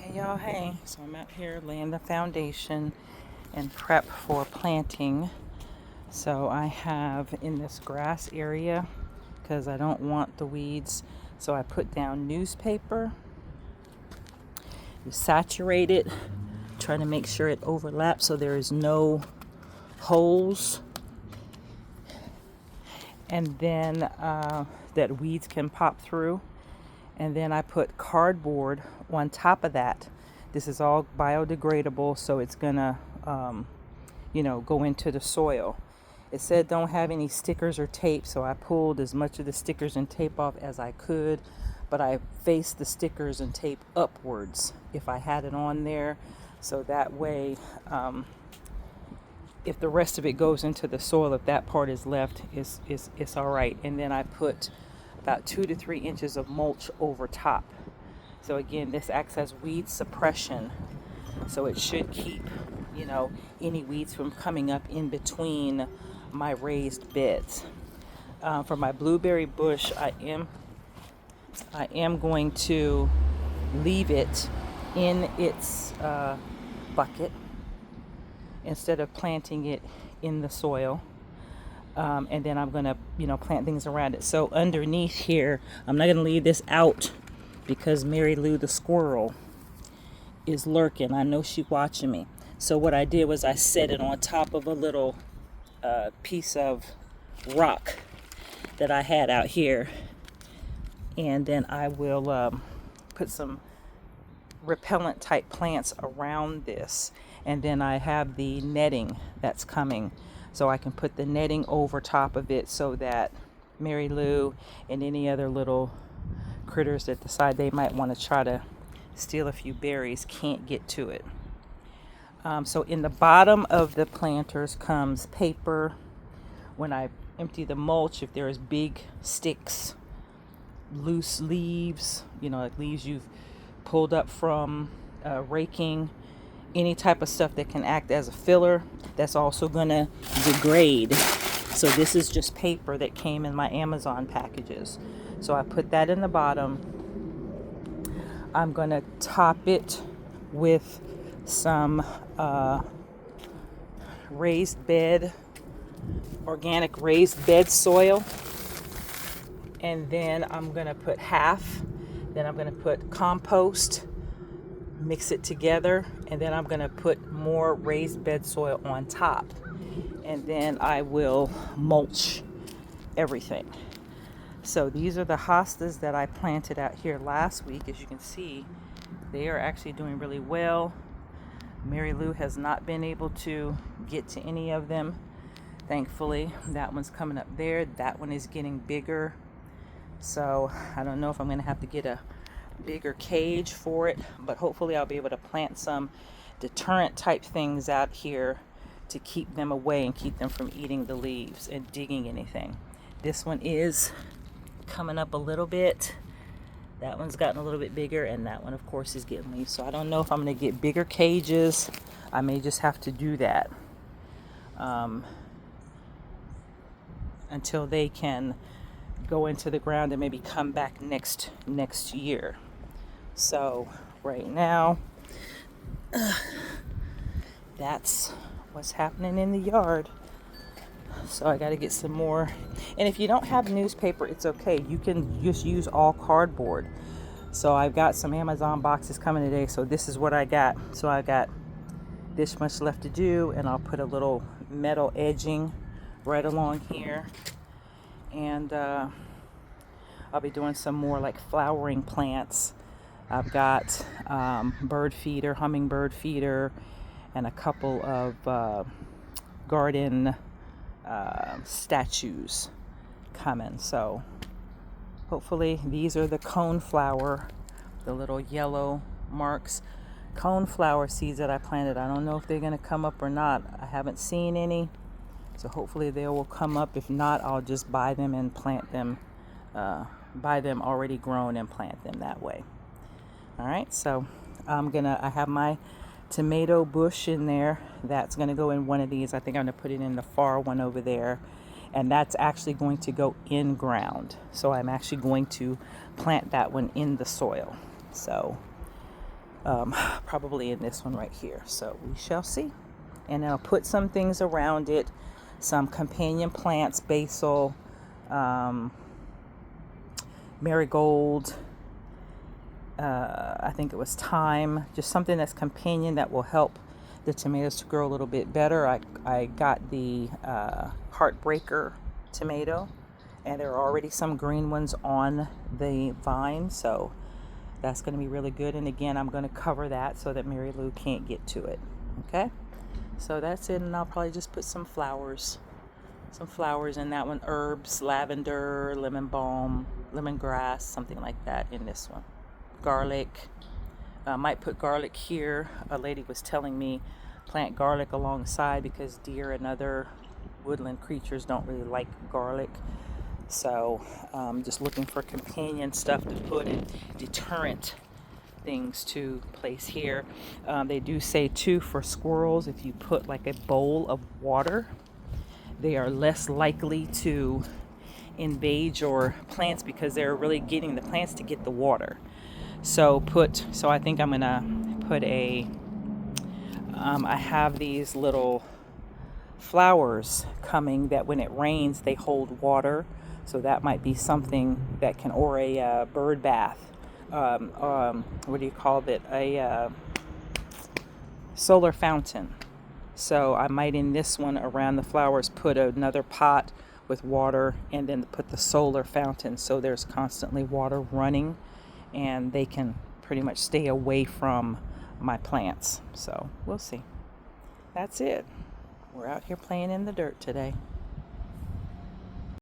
Hey y'all, hey. So I'm out here laying the foundation and prep for planting. So I have in this grass area, because I don't want the weeds, so I put down newspaper. You saturate it, trying to make sure it overlaps so there is no holes. And then that weeds can pop through. And then I put cardboard on top of that. This is all biodegradable, so it's gonna, go into the soil. It said don't have any stickers or tape, so I pulled as much of the stickers and tape off as I could, but I faced the stickers and tape upwards if I had it on there, so that way, if the rest of it goes into the soil, if that part is left, it's all right. And then I put about 2 to 3 inches of mulch over top. So again, this acts as weed suppression. So it should keep, any weeds from coming up in between my raised beds. For my blueberry bush, I am going to leave it in its bucket instead of planting it in the soil. And then I'm going to, plant things around it. So underneath here, I'm not going to leave this out because Mary Lou the squirrel is lurking. I know she's watching me. So what I did was I set it on top of a little piece of rock that I had out here. And then I will put some repellent type plants around this. And then I have the netting that's coming. So I can put the netting over top of it so that Mary Lou and any other little critters that decide they might want to try to steal a few berries can't get to it. So in the bottom of the planters comes paper. When I empty the mulch, if there's big sticks, loose leaves, like leaves you've pulled up from raking, any type of stuff that can act as a filler, that's also going to degrade. So this is just paper that came in my Amazon packages. So I put that in the bottom. I'm going to top it with some organic raised bed soil. And then I'm going to put half. Then I'm going to put compost, mix it together, and then I'm going to put more raised bed soil on top, and then I will mulch everything. So these are the hostas that I planted out here last week. As you can see, they are actually doing really well. Mary Lou has not been able to get to any of them, thankfully. That one's coming up there. That one is getting bigger. So I don't know if I'm going to have to get a bigger cage for it, but hopefully I'll be able to plant some deterrent type things out here to keep them away and keep them from eating the leaves and digging anything. This one is coming up a little bit. That one's gotten a little bit bigger, and that one of course is getting leaves. So I don't know if I'm going to get bigger cages. I may just have to do that until they can go into the ground and maybe come back next year. So right now, that's what's happening in the yard. So I got to get some more. And if you don't have newspaper, it's okay. You can just use all cardboard. So I've got some Amazon boxes coming today. So this is what I got. So I got this much left to do, and I'll put a little metal edging right along here. And I'll be doing some more like flowering plants. I've got hummingbird feeder, and a couple of garden statues coming. So hopefully these are the coneflower, the little yellow marks, coneflower seeds that I planted. I don't know if they're going to come up or not. I haven't seen any. So hopefully they will come up. If not, I'll just buy them and plant them, buy them already grown and plant them that way. All right, so I have my tomato bush in there. That's going to go in one of these. I think I'm going to put it in the far one over there. And that's actually going to go in ground. So I'm actually going to plant that one in the soil. So Probably in this one right here. So we shall see. And I'll put some things around it, some companion plants, basil, marigold, I think it was thyme, just something that's companion that will help the tomatoes to grow a little bit better. I got the Heartbreaker tomato, and there are already some green ones on the vine, so that's going to be really good. And again, I'm going to cover that so that Mary Lou can't get to it. Okay, so that's it, and I'll probably just put some flowers in that one, herbs, lavender, lemon balm, lemongrass, something like that in this one. Garlic, might put garlic here. A lady was telling me plant garlic alongside because deer and other woodland creatures don't really like garlic. So just looking for companion stuff to put in, deterrent things to place here. They do say too, for squirrels, if you put like a bowl of water, they are less likely to invade your plants because they're really getting the plants to get the water. So I think I'm gonna put I have these little flowers coming that when it rains they hold water, so that might be something that can, or a bird bath, what do you call it, a solar fountain. So I might in this one around the flowers put another pot with water and then put the solar fountain so there's constantly water running and they can pretty much stay away from my plants. So we'll see. That's it. We're out here playing in the dirt today.